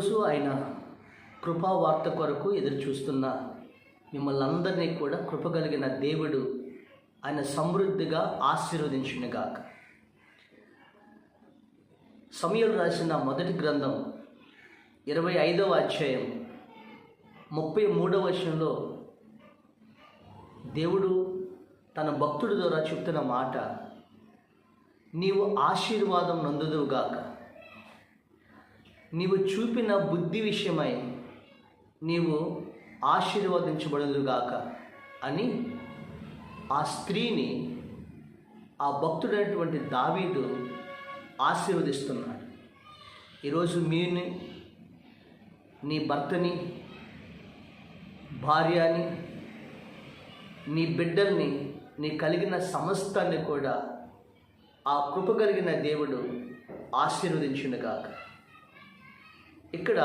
ఈరోజు ఆయన కృపావార్త కొరకు ఎదురు చూస్తున్న మిమ్మల్ని అందరినీ కూడా కృప కలిగిన దేవుడు ఆయన సమృద్ధిగా ఆశీర్వదించునుగాక. సమూయేలు రాసిన మొదటి గ్రంథం 25వ అధ్యాయం 33వ వచనంలో దేవుడు తన భక్తుడి ద్వారా చెప్తున్న మాట, నీవు ఆశీర్వాదం నందుదువుగాక, నీవు చూపిన బుద్ధి విషయమై నీవు ఆశీర్వదించబడదుగాక అని ఆ స్త్రీని, ఆ భక్తుడైనటువంటి దావీదు ఆశీర్వదిస్తున్నాడు. ఈరోజు మీని, నీ భర్తని, భార్యని, నీ బిడ్డల్ని, నీ కలిగిన సమస్తాన్ని కూడా ఆ కృప కలిగిన దేవుడు ఆశీర్వదించునుగాక. ఇక్కడ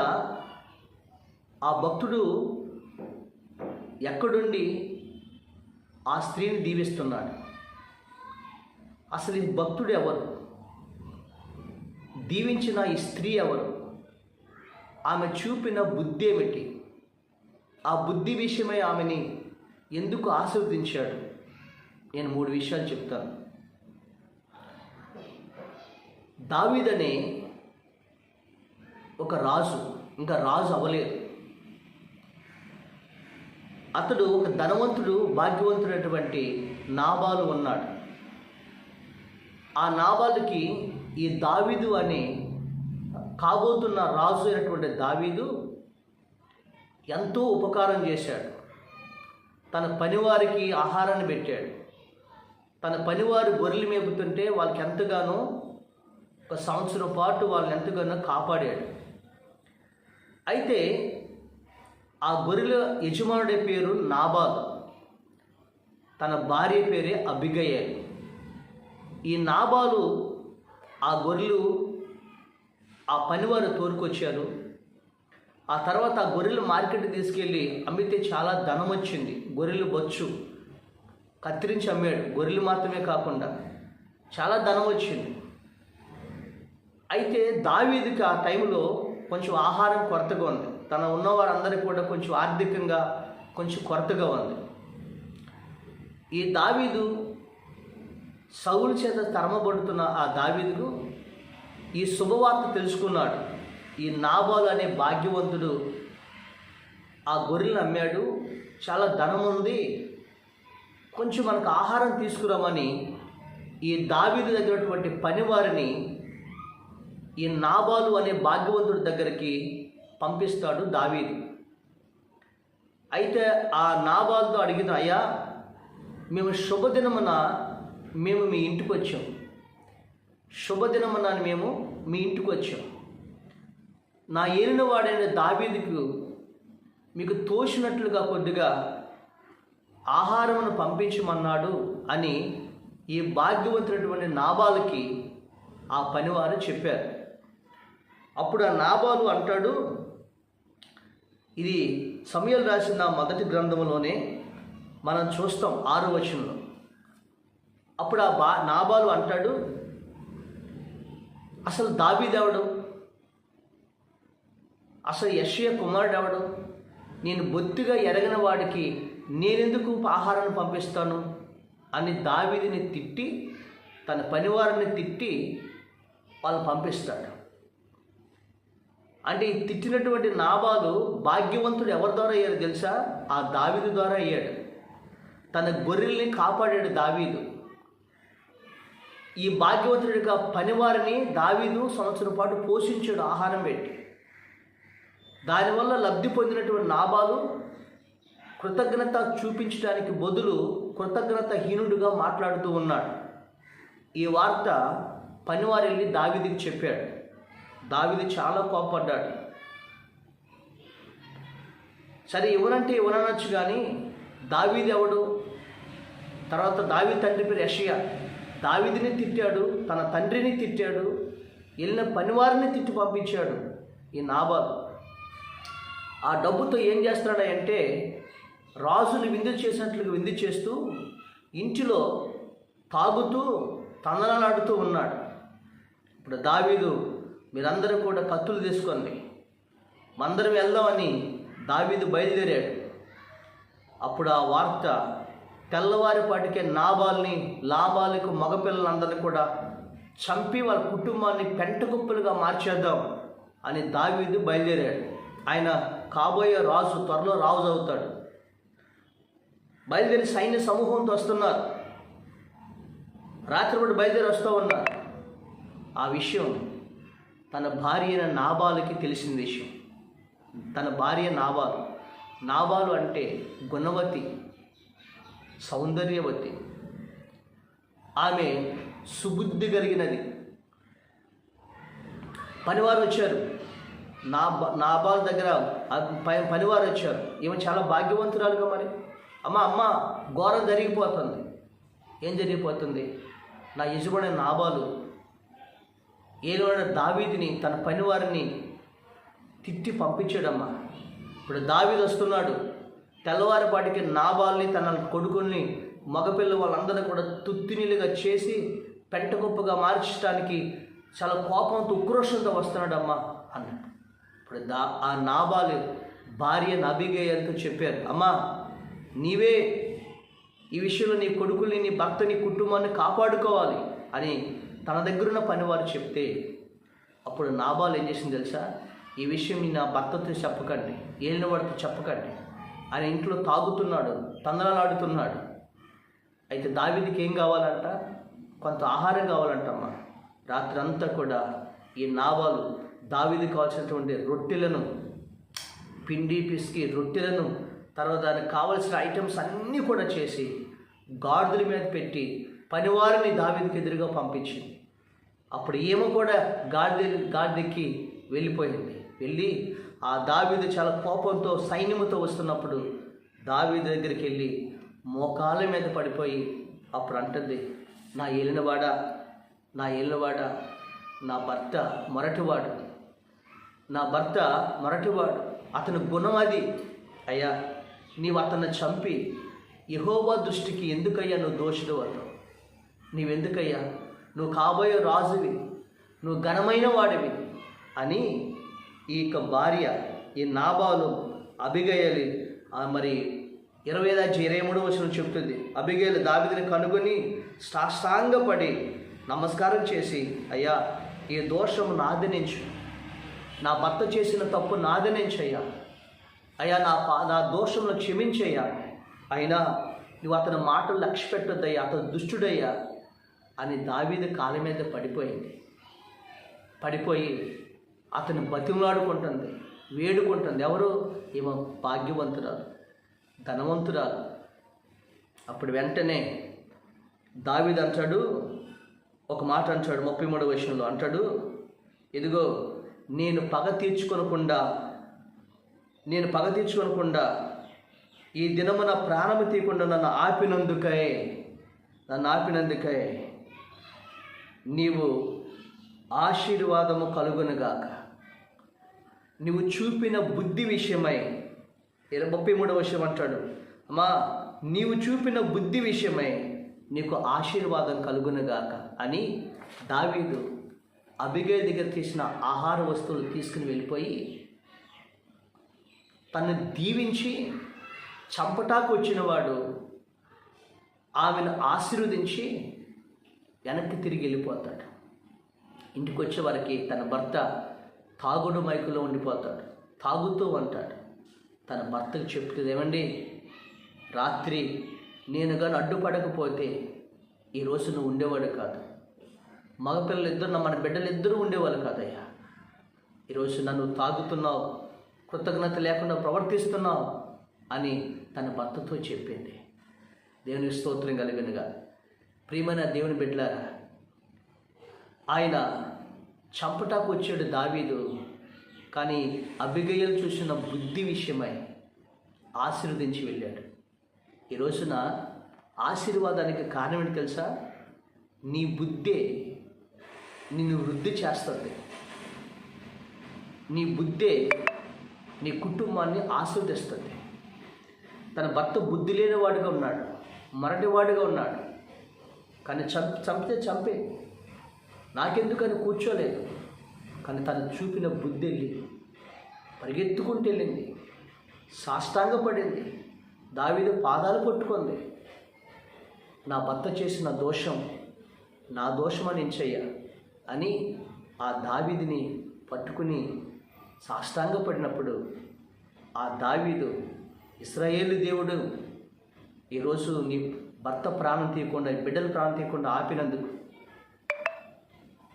ఆ భక్తుడు ఎక్కడుండి ఆ స్త్రీని దీవిస్తున్నాడు? అసలు ఈ భక్తుడు ఎవరు? దీవించిన ఈ స్త్రీ ఎవరు? ఆమె చూపిన బుద్ధి ఏమిటి? ఆ బుద్ధి విషయమై ఆమెని ఎందుకు ఆశీర్వదించాడు? నేను 3 విషయాలు చెప్తాను. దావీదనే ఒక రాజు, ఇంకా రాజు అవ్వలేదు. అతడు ఒక ధనవంతుడు, భాగ్యవంతుడైనటువంటి నాబాలు ఉన్నాడు. ఆ నాబాలుకి ఈ దావీదు అనే కాబోతున్న రాజు అయినటువంటి దావీదు ఎంతో ఉపకారం చేశాడు. తన పనివారికి ఆహారాన్ని పెట్టాడు. తన పనివారు గొర్రెలు మేపుతుంటే వాళ్ళకి ఎంతగానో, 1 సంవత్సరం పాటు వాళ్ళని ఎంతగానో కాపాడాడు. అయితే ఆ గొర్రెల యజమానుడి పేరు నాబాలు, తన భార్య పేరే అబిగయలు. ఈ నాబాలు ఆ గొర్రెలు, ఆ పనివారు తోలుకొచ్చారు. ఆ తర్వాత ఆ గొర్రెలు మార్కెట్ తీసుకెళ్ళి అమ్మితే చాలా ధనం వచ్చింది. గొర్రెలు బొచ్చు కత్తిరించి అమ్మాడు. గొర్రెలు మాత్రమే కాకుండా చాలా ధనం వచ్చింది. అయితే దావీదుకి ఆ టైంలో కొంచెం ఆహారం కొరతగా ఉంది. తన ఉన్నవారందరికీ కూడా కొంచెం ఆర్థికంగా కొంచెం కొరతగా ఉంది. ఈ దావీదు సౌలు చేత తరమబడుతున్న ఆ దావీదుకు ఈ శుభవార్త తెలుసుకున్నాడు. ఈ నాబాలు అనే భాగ్యవంతుడు ఆ గొర్రెలను అమ్మాడు, చాలా ధనం ఉంది, కొంచెం మనకు ఆహారం తీసుకురామని ఈ దావీదు దగ్గరటువంటి పనివారిని ఈ నాబాలు అనే భాగ్యవంతుడి దగ్గరికి పంపిస్తాడు దావీదు. అయితే ఆ నాబాలుతో అడిగిన, అయ్యా, మేము శుభదినమున మేము మీ ఇంటికి వచ్చాం, శుభదినమున మేము మీ ఇంటికి వచ్చాం. నా ఏలిన వాడైన దావీదుకు మీకు తోచినట్లుగా కొద్దిగా ఆహారమును పంపించమన్నాడు అని ఈ భాగ్యవంతుడైనటువంటి నాబాలుకి ఆ పనివారు చెప్పారు. అప్పుడు ఆ నాబాలు అంటాడు, ఇది సమూయేలు రాసిన మొదటి గ్రంథంలోనే మనం చూస్తాం 6వ వచనంలో. అప్పుడు ఆ నాబాలు అంటాడు, అసలు దావీదు ఎవడు? అసలు యెష్షయి కుమారుడు ఎవడు? నేను బొత్తిగా ఎరగిన వాడికి నేనెందుకు ఆహారాన్ని పంపిస్తాను అని దావీదుని తిట్టి, తన పనివారిని తిట్టి వాళ్ళు పంపిస్తాడు. అంటే ఈ తిట్టినటువంటి నాబాలు భాగ్యవంతుడు ఎవరి ద్వారా అయ్యాడు తెలుసా? ఆ దావీదు ద్వారా అయ్యాడు. తన గొర్రెల్ని కాపాడాడు దావీదు. ఈ భాగ్యవంతుడి యొక్క పనివారిని దావీదు సంవత్సరం పాటు పోషించాడు, ఆహారం పెట్టి. దానివల్ల లబ్ధి పొందినటువంటి నాబాలు కృతజ్ఞత చూపించడానికి బదులు కృతజ్ఞతహీనుడిగా మాట్లాడుతూ ఉన్నాడు. ఈ వార్త పనివారు వెళ్ళి దావీదుకి చెప్పాడు. దావీదు చాలా కోపడ్డాడు. సరే, ఇవ్వనంటే ఇవ్వనొచ్చు, కానీ దావీదు ఎవడు? తర్వాత దావీదు తండ్రి పేరు యెషయా. దావీదుని తిట్టాడు, తన తండ్రిని తిట్టాడు, వెళ్ళిన పనివారిని తిట్టి పంపించాడు ఈ నాబాలు. ఆ డబ్బుతో ఏం చేస్తున్నాడంటే రాజులు విందు చేసినట్లుగా విందు చేస్తూ ఇంటిలో తాగుతూ తందనాలాడుతూ ఉన్నాడు. ఇప్పుడు దావీదు, మీరందరూ కూడా కత్తులు తీసుకోండి, మందరం వెళ్దామని దావీదు బయలుదేరాడు. అప్పుడు ఆ వార్త తెల్లవారిపాటికే లాబాలకు మగపిల్లలందరినీ కూడా చంపి వాళ్ళ కుటుంబాన్ని పెంటకుప్పలుగా మార్చేద్దాం అని దావీదు బయలుదేరాడు. ఆయన కాబోయే రాజు, త్వరలో రాజు అవుతాడు. బయలుదేరి సైన్య సమూహంతో వస్తున్నారు. రాత్రిపూట బయలుదేరి వస్తూ ఉన్నారు. ఆ విషయం తన భార్య అయిన నాబాలుకి తెలిసిన విషయం. తన భార్య నాబాలు అంటే గుణవతి, సౌందర్యవతి, ఆమె సుబుద్ధి కలిగినది. పనివారు వచ్చారు, నాబాలు దగ్గర పనివారు వచ్చారు. ఈమె చాలా భాగ్యవంతురాలుగా, మరి అమ్మ ఘోరం జరిగిపోతుంది. ఏం జరిగిపోతుంది? నా యజమాని నాబాలు ఏలిన దావీదుని, తన పనివారిని తిట్టి పంపించాడమ్మా. ఇప్పుడు దావీదు వస్తున్నాడు. తెల్లవారిపాటికి నాబాల్ని, తన కొడుకుల్ని, మగపిల్ల వాళ్ళందరినీ కూడా తుత్తినీలుగా చేసి పెంటకుప్పగా మార్చడానికి చాలా కోపంతో, ఉక్రోషంతో వస్తున్నాడమ్మా అన్నాడు. ఇప్పుడు ఆ నాబాలు భార్య అబీగయల్తో చెప్పారు, అమ్మా నీవే ఈ విషయంలో నీ కొడుకుల్ని, నీ భర్త, నీ కుటుంబాన్ని కాపాడుకోవాలి అని తన దగ్గరున్న పనివారు చెప్తే, అప్పుడు నాబాలు ఏం చేసింది తెలుసా? ఈ విషయం నా భర్తతో చెప్పకండి, ఏలిన వాడితో చెప్పకండి. ఆయన ఇంట్లో తాగుతున్నాడు, తందనాలాడుతున్నాడు. అయితే దావీదుకి ఏం కావాలంట? కొంత ఆహారం కావాలంటమ్మా. రాత్రి అంతా కూడా ఈ నాబాలు దావీదుకి కావాల్సినటువంటి రొట్టెలను పిండి పిసికి రొట్టెలను, తర్వాత దానికి కావలసిన ఐటమ్స్ అన్నీ కూడా చేసి గాడిదల మీద పెట్టి పనివారిని దావీదుకి ఎదురుగా పంపించింది. అప్పుడు ఏమో కూడా గాడిదెక్కి వెళ్ళిపోయింది. వెళ్ళి ఆ దావీదు చాలా కోపంతో సైన్యముతో వస్తున్నప్పుడు దావీదు దగ్గరికి వెళ్ళి మోకాళ్ళ మీద పడిపోయి అప్పుడు అంటుంది, నా ఏలినవాడా, నా భర్త మొరటివాడు, అతని గుణం అది. అయ్యా, నీవు అతన్ని చంపి యెహోవా దృష్టికి ఎందుకయ్యా నువ్వు దోషుడు అవుతావు? నీవెందుకయ్యా? నువ్వు కాబోయే రాజువి, నువ్వు ఘనమైన వాడివి అని ఈ యొక్క భార్య, ఈ నాబాలు అబిగయలి మరి 20:23 చెప్తుంది. అబిగయలు దావీదుని కనుగొని సాష్టాంగపడి నమస్కారం చేసి, అయ్యా ఈ దోషం నాదనించు, నా భర్త చేసిన తప్పు నాదనించయ్యా, అయ్యా నా దోషంలో క్షమించయ్యా, అయినా నువ్వు అతని మాటలు లక్ష్య పెట్టొద్దయ్యా, అతను దుష్టుడయ్యా అని దావీదు కాళ్ళ మీద పడిపోయి అతను బతిమలాడుకుంటుంది, వేడుకుంటుంది. ఎవరు? ఏమో భాగ్యవంతురాలు, ధనవంతురాలు. అప్పుడు వెంటనే దావీదు అంటాడు, ఒక మాట అంటాడు 33 అంటాడు, ఇదిగో నేను పగ తీర్చుకొనకుండా ఈ దినము నా ప్రాణము తీయకుండా నన్ను ఆపినందుకై నీవు ఆశీర్వాదము కలుగునుగాక. నువ్వు చూపిన బుద్ధి విషయమై 33 అంటాడు, అమ్మా నీవు చూపిన బుద్ధి విషయమై నీకు ఆశీర్వాదం కలుగునుగాక అని దావీదు అబిగయలు దగ్గర తీసిన ఆహార వస్తువులు తీసుకుని వెళ్ళిపోయి తను దీవించి, చంపటాకు వచ్చినవాడు ఆమెను ఆశీర్వదించి వెనక్కి తిరిగి వెళ్ళిపోతాడు. ఇంటికి వచ్చే వారికి తన భర్త తాగుడు మైకులో ఉండిపోతాడు, తాగుతూ ఉంటాడు. తన భర్తకు చెప్తుంది, ఏమండి రాత్రి నేను కానీ అడ్డుపడకపోతే ఈరోజు నువ్వు ఉండేవాడు కాదు, మగపిల్లలిద్దరు, మన బిడ్డలిద్దరూ ఉండేవాళ్ళు కాదయ్యా. ఈరోజు నన్ను తాగుతున్నావు, కృతజ్ఞత లేకుండా ప్రవర్తిస్తున్నావు అని తన భర్తతో చెప్పింది. దేవుని స్తోత్రం కలిగినగా. ప్రియమైన దేవుని బిడ్డలారా, ఆయన చంపటాకు వచ్చాడు దావీదు, కానీ అబిగయలు చూసిన బుద్ధి విషయమై ఆశీర్వదించి వెళ్ళాడు. ఈ రోజున ఆశీర్వాదానికి కారణం ఏంటి తెలుసా? నీ బుద్ధే నిన్ను వృద్ధి చేస్తుంది. నీ బుద్ధే నీ కుటుంబాన్ని ఆశీర్వదిస్తుంది. తన భర్త బుద్ధి లేనివాడుగా ఉన్నాడు, మరటివాడుగా ఉన్నాడు, కానీ చంపే నాకెందుకని కూర్చోలేదు. కానీ తను చూపిన బుద్ధి వెళ్ళి పరిగెత్తుకుంటూ వెళ్ళింది, సాష్టాంగపడింది, దావీదు పాదాలు పట్టుకుంది. నా భర్త చేసిన దోషం నా దోషమని ఎంచయ్యా అని ఆ దావీదుని పట్టుకుని సాష్టాంగపడినప్పుడు ఆ దావీదు, ఇశ్రాయేలు దేవుడు ఈరోజు నీ భర్త ప్రాణం తీయకుండా, బిడ్డల ప్రాణం తీయకుండా ఆపినందుకు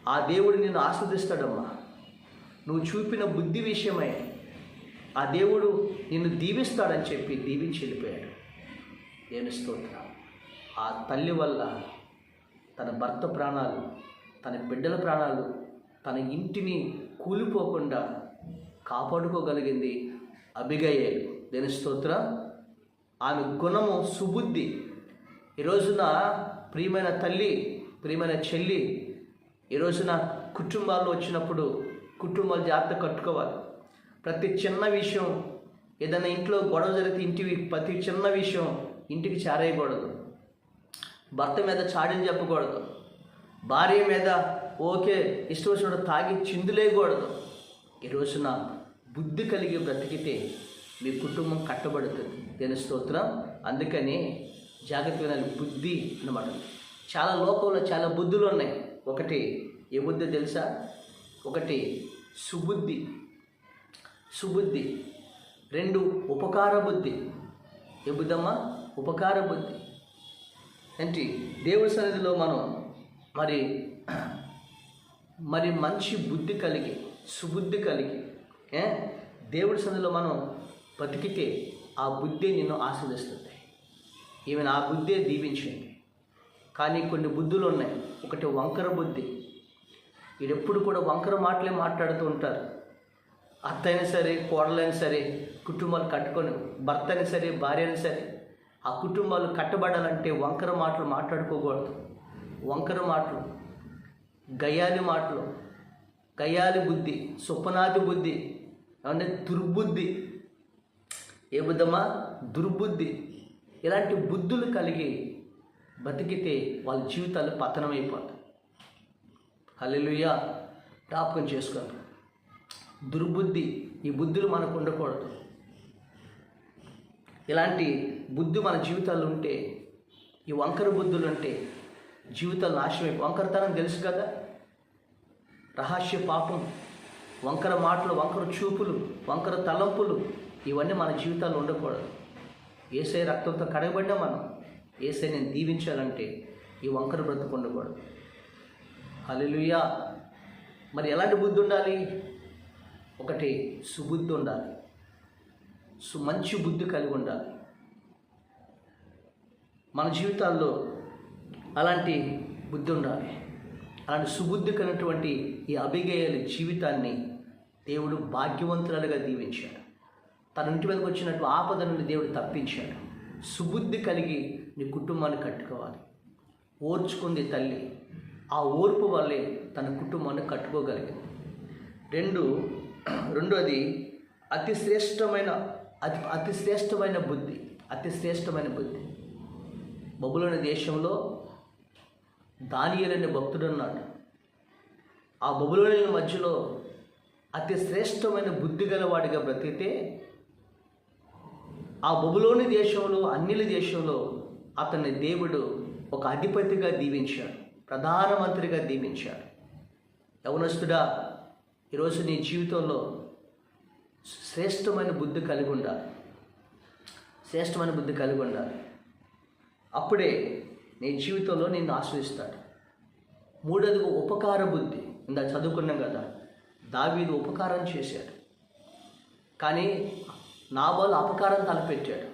ఆ దేవుడు నిన్ను ఆస్వాదిస్తాడమ్మా. నువ్వు చూపిన బుద్ధి విషయమై ఆ దేవుడు నిన్ను దీవిస్తాడని చెప్పి దీవించి వెళ్ళిపోయాడు. దేవుని స్తోత్రం. ఆ తల్లి వల్ల తన భర్త ప్రాణాలు, తన బిడ్డల ప్రాణాలు, తన ఇంటిని కూలిపోకుండా కాపాడుకోగలిగింది అబిగయీలు. దేవుని స్తోత్రం. ఆమె గుణము సుబుద్ధి. ఈరోజున ప్రియమైన తల్లి, ప్రియమైన చెల్లి, ఈరోజున కుటుంబాల్లో వచ్చినప్పుడు కుటుంబాలు జాగ్రత్త కట్టుకోవాలి. ప్రతి చిన్న విషయం, ఏదైనా ఇంట్లో గొడవ జరిగితే ఇంటికి ప్రతి చిన్న విషయం ఇంటికి చేరేయకూడదు. భర్త మీద చాడీలు చెప్పకూడదు. భార్య మీద ఇష్టం వచ్చినప్పుడు తాగి చిందులేయకూడదు. ఈ రోజున బుద్ధి కలిగి బ్రతికితే మీ కుటుంబం కట్టబడుతుంది. దేని స్తోత్రం. అందుకని జాగ్రత్త వినాలి. బుద్ధి అన్నమాట. చాలా లోకంలో చాలా బుద్ధులు ఉన్నాయి. ఒకటి ఏ బుద్ధి తెలుసా? ఒకటి సుబుద్ధి. 2 ఉపకార బుద్ధి. ఏ బుద్ధమ్మా? ఉపకార బుద్ధి. ఏంటి? దేవుడి సన్నిధిలో మనం మరి మంచి బుద్ధి కలిగి, సుబుద్ధి కలిగి దేవుడి సన్నిధిలో మనం బతికితే ఆ బుద్ధి నిన్ను ఆస్వాదిస్తుంది. ఈమెను ఆ బుద్ధే దీవించింది. కానీ కొన్ని బుద్ధులు ఉన్నాయి. ఒకటి వంకర బుద్ధి. వీడెప్పుడు కూడా వంకర మాటలే మాట్లాడుతూ ఉంటారు. అత్త అయినా సరే, కోడలైనా సరే, కుటుంబాలు కట్టుకొని, భర్త అయినా సరే, భార్య అయినా సరే, ఆ కుటుంబాలు కట్టబడాలంటే వంకర మాటలు మాట్లాడుకోకూడదు. వంకర మాటలు, గయ్యాలి మాటలు, గయ్యాలి బుద్ధి, సుపనాది బుద్ధి, ఏమంటే దుర్బుద్ధి. ఏ బుద్ధమ్మా? దుర్బుద్ధి. ఇలాంటి బుద్ధులు కలిగి బతికితే వాళ్ళ జీవితాలు పతనమైపోతాయి. హల్లెలూయా. జ్ఞాపకం చేసుకోండి. దుర్బుద్ధి, ఈ బుద్ధులు మనకు ఉండకూడదు. ఇలాంటి బుద్ధి మన జీవితాల్లో ఉంటే, ఈ వంకర బుద్ధులు ఉంటే జీవితాలు నాశనమైపోయి. వంకరతనం తెలుసు కదా, రహస్య పాపం, వంకర మాటలు, వంకర చూపులు, వంకర తలంపులు, ఇవన్నీ మన జీవితాల్లో ఉండకూడదు. యేసయ్య రక్తంతో కడగబడినా మనం యేసయ్య నేను దీవించాలంటే ఈ వంకర బ్రతుకు ఉండకూడదు. హల్లెలూయా. మరి ఎలాంటి బుద్ధి ఉండాలి? ఒకటి సుబుద్ధి ఉండాలి. మంచి బుద్ధి కలిగి ఉండాలి. మన జీవితాల్లో అలాంటి బుద్ధి ఉండాలి. అలాంటి సుబుద్ధి కలిగినటువంటి ఈ అబిగయీలు జీవితాన్ని దేవుడు భాగ్యవంతురాలుగా దీవించాడు. తన ఇంటి మీదకి వచ్చినట్టు ఆపద నుండి దేవుడు తప్పించాడు. సుబుద్ధి కలిగి నీ కుటుంబాన్ని కట్టుకోవాలి. ఓర్చుకుంది తల్లి. ఆ ఓర్పు వల్లే తన కుటుంబాన్ని కట్టుకోగలిగింది. రెండోది అతి శ్రేష్టమైన బుద్ధి. బబులోని దేశంలో దానియేలు అనే భక్తుడు ఉన్నాడు. ఆ బబులోని మధ్యలో అతి శ్రేష్టమైన బుద్ధి గలవాడిగా బ్రతికితే ఆ బబులోని దేశంలో, అన్నిల దేశంలో అతన్ని దేవుడు ఒక అధిపతిగా దీవించాడు, ప్రధానమంత్రిగా దీవించాడు. యవనస్తుడా, ఈరోజు నీ జీవితంలో శ్రేష్టమైన బుద్ధి కలిగి ఉండాలి. అప్పుడే నీ జీవితంలో నిన్ను ఆశ్రయిస్తాడు. మూడోది ఉపకార బుద్ధి. ఇందా చదువుకున్నాం కదా, దావీదు ఉపకారం చేశాడు, కానీ నాబాలు అపకారం తలపెట్టాడు.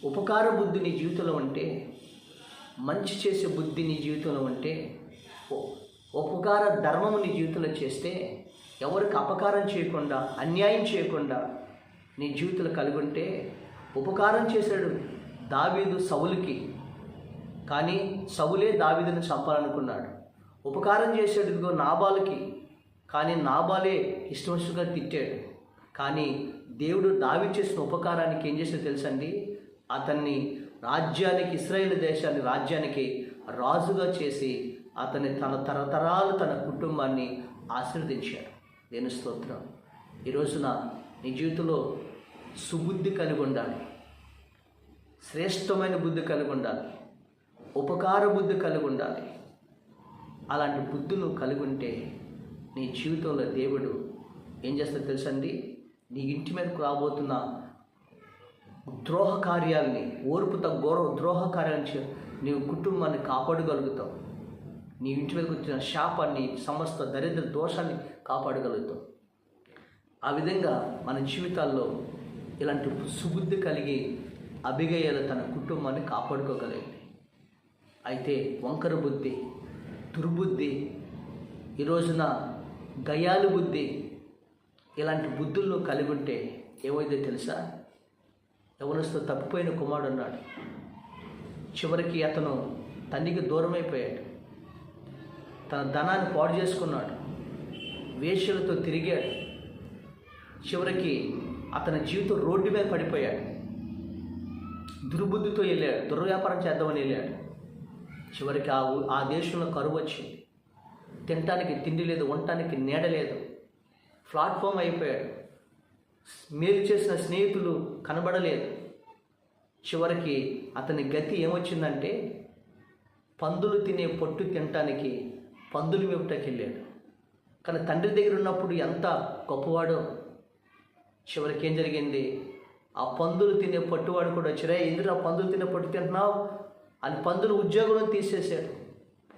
ఉపకార బుద్ధి నీ జీవితంలో ఉంటే, మంచి చేసే బుద్ధి నీ జీవితంలో ఉంటే, ఉపకార ధర్మము నీ జీవితంలో చేస్తే, ఎవరికి అపకారం చేయకుండా, అన్యాయం చేయకుండా నీ జీవితంలో కలిగి ఉంటే, ఉపకారం చేశాడు దావీదు సౌలుకి, కానీ సౌలే దావీదుని చంపాలనుకున్నాడు. ఉపకారం చేశాడు ఇదిగో నాబాలుకి, కానీ నాబాలే ఇష్టవశంగా తిట్టాడు. కానీ దేవుడు దావీదు చేసిన ఉపకారానికి ఏం చేశాడో తెలుసండి? అతన్ని రాజ్యానికి, ఇశ్రాయేలు దేశాన్ని రాజ్యానికి రాజుగా చేసి అతన్ని తన తరతరాలు తన కుటుంబాన్ని ఆశీర్వదించాడు. దేవుని స్తోత్రం. ఈ రోజున నీ జీవితంలో సుబుద్ధి కలిగి ఉండాలి, శ్రేష్టమైన బుద్ధి కలిగి ఉండాలి, ఉపకార బుద్ధి కలిగి ఉండాలి. అలాంటి బుద్ధి నువ్వు కలిగి ఉంటే నీ జీవితంలో దేవుడు ఏం చేస్తాడో తెలుసండి, నీ ఇంటి మీదకు రాబోతున్న ద్రోహ కార్యాలని, ఓర్పుతో ద్రోహ కార్యాలని నీవు కుటుంబాన్ని కాపాడగలుగుతావు. నీ ఇంటి మీదకి వచ్చిన శాపాన్ని, సమస్త దరిద్ర దోషాన్ని కాపాడగలుగుతావు. ఆ విధంగా మన జీవితాల్లో ఇలాంటి సుబుద్ధి కలిగి అబిగయలు తన కుటుంబాన్ని కాపాడుకోగలిగింది. అయితే వంకర బుద్ధి, దుర్బుద్ధి, ఈ రోజున గయాలు బుద్ధి, ఇలాంటి బుద్ధులను కలిగి ఉంటే ఏమైందో తెలుసా? యవనస్తుతో తప్పిపోయిన కుమారుడు ఉన్నాడు. చివరికి అతను తండ్రికి దూరం అయిపోయాడు, తన ధనాన్ని పాడు చేసుకున్నాడు, వేశ్యలతో తిరిగాడు. చివరికి అతని జీవితం రోడ్డు మీద పడిపోయాడు. దుర్బుద్ధితో వెళ్ళాడు, దుర్వ్యాపారం చేద్దామని వెళ్ళాడు. చివరికి ఆ దేశంలో కరువు వచ్చింది. తినటానికి తిండి లేదు, ఉండటానికి నీడ లేదు, ప్లాట్ఫామ్ అయిపోయాడు. మేలు చేసిన స్నేహితులు కనబడలేదు. చివరికి అతని గతి ఏమొచ్చిందంటే పందులు తినే పొట్టు తినటానికి పందులు మేపుటకి వెళ్ళాడు. కానీ తండ్రి దగ్గర ఉన్నప్పుడు ఎంత గొప్పవాడో. చివరికి ఏం జరిగింది, ఆ పందులు తినే పట్టువాడు కూడా వచ్చిరా, ఎందుకు పందులు తినే పట్టు తింటున్నావు అని పందులు ఉద్యోగంలో తీసేశాడు.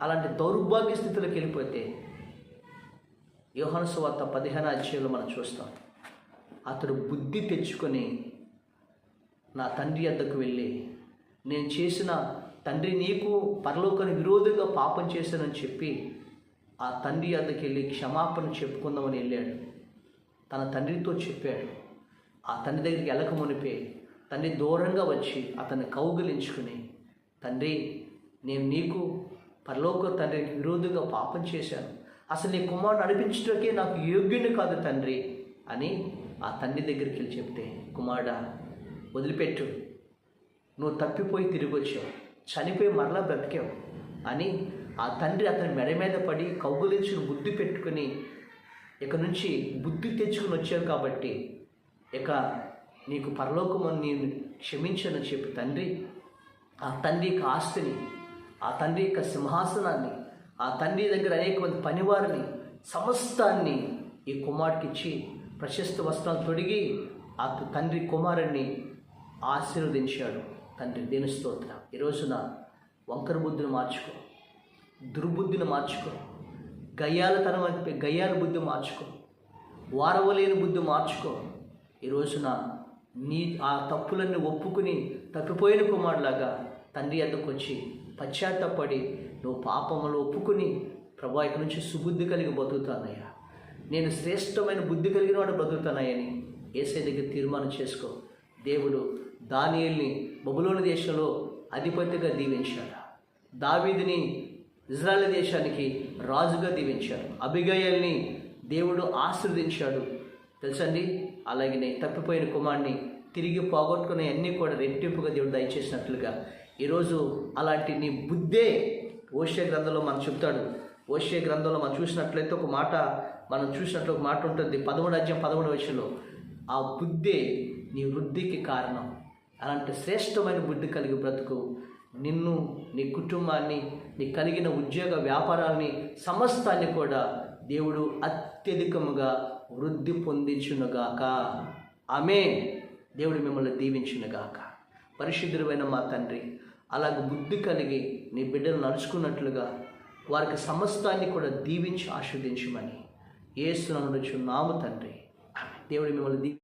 అలాంటి దౌర్భాగ్య స్థితిలోకి వెళ్ళిపోతే యోహాను సువార్త 15వ అధ్యాయంలో మనం చూస్తాం. అతడు బుద్ధి తెచ్చుకొని నా తండ్రి వద్దకు వెళ్ళి, నేను చేసిన తండ్రి నీకు పరలోకానికి విరోధంగా పాపం చేశానని చెప్పి ఆ తండ్రి వద్దకు వెళ్ళి క్షమాపణ చెప్పుకుందామని వెళ్ళాడు. తన తండ్రితో చెప్పాడు. ఆ తండ్రి దగ్గరికి వెళ్ళక మునిపే తండ్రి దూరంగా వచ్చి అతన్ని కౌగిలించుకుని, తండ్రి నేను నీకు పరలోక తండ్రికి విరోధంగా పాపం చేశాను, అసలు నీ కుమారుడు నడిపించడానికే నాకు యోగ్యుని కాదు తండ్రి అని ఆ తండ్రి దగ్గరికి వెళ్ళి చెప్తే, కుమారుడా వదిలిపెట్టు, నువ్వు తప్పిపోయి తిరిగి వచ్చావు, చనిపోయి మరలా బ్రతికావు అని ఆ తండ్రి అతని మెడ మీద పడి కౌగులించుకుని బుద్ధి పెట్టుకుని, ఇక నుంచి బుద్ధి తెచ్చుకుని వచ్చావు కాబట్టి ఇక నీకు పరలోకమని నేను క్షమించనని చెప్పి తండ్రి ఆ తండ్రి యొక్క ఆస్తిని, ఆ తండ్రి యొక్క సింహాసనాన్ని, ఆ తండ్రి దగ్గర అనేక మంది పనివారిని, సమస్తాన్ని ఈ కుమారుడికి ఇచ్చి ప్రశస్త వస్త్రాలు తొడిగి ఆ తండ్రి కుమారుడిని ఆశీర్వదించాడు. తండ్రి దేని స్తోత్రం. ఈ రోజున వంకర బుద్ధిని మార్చుకో, దుర్బుద్ధిని మార్చుకో, గయ్యాల బుద్ధి మార్చుకో, వారవలేని బుద్ధి మార్చుకో. ఈ రోజున నీ ఆ తప్పులన్నీ ఒప్పుకుని తప్పిపోయిన కుమారులాగా తండ్రి వద్దకు వచ్చి పశ్చాత్తపడి నువ్వు పాపములు ఒప్పుకుని, ప్రభా ఇక నుంచి సుబుద్ధి కలిగి బతుకుతానయ్యా, నేను శ్రేష్టమైన బుద్ధి కలిగిన వాడు బ్రతుకుతానయ్యని యేసయ్య దగ్గర తీర్మానం చేసుకో. దేవుడు దానియేలుని బబులోను దేశంలో అధిపతిగా దీవించాడు. దావీదుని ఇజ్రాయేల్ దేశానికి రాజుగా దీవించాడు. అబిగయల్ని దేవుడు ఆశీర్వదించాడు. తెలుసండి, అలాగే తప్పిపోయిన కుమారుని తిరిగి పోగొట్టుకునే అన్నీ కూడా రెట్టింపుగా దేవుడు దయచేసినట్లుగా ఈరోజు అలాంటి నీ బుద్ధే ఓషియా గ్రంథంలో మనం చెప్తాడు. ఓషియా గ్రంథంలో మనం చూసినట్లయితే ఒక మాట ఉంటుంది, 13వ అధ్యాయం 13వ వచనంలో, ఆ బుద్ధే నీ వృద్ధికి కారణం. అలాంటి శ్రేష్టమైన బుద్ధి కలిగి బ్రతుకు. నిన్ను, నీ కుటుంబాన్ని, నీ కలిగిన ఉద్యోగ వ్యాపారాన్ని, సమస్తాన్ని కూడా దేవుడు అత్యధికముగా వృద్ధి పొందించునుగాక. ఆమేన్. దేవుడు మిమ్మల్ని దీవించునుగాక. పరిశుద్ధుడైన మా తండ్రి, అలాగ బుద్ధి కలిగి నీ బిడ్డలు నడుచుకున్నట్లుగా వారికి సమస్తాన్ని కూడా దీవించి ఆశీర్వదించమని యేసు నామమున తండ్రి. దేవుడు మిమ్మల్ని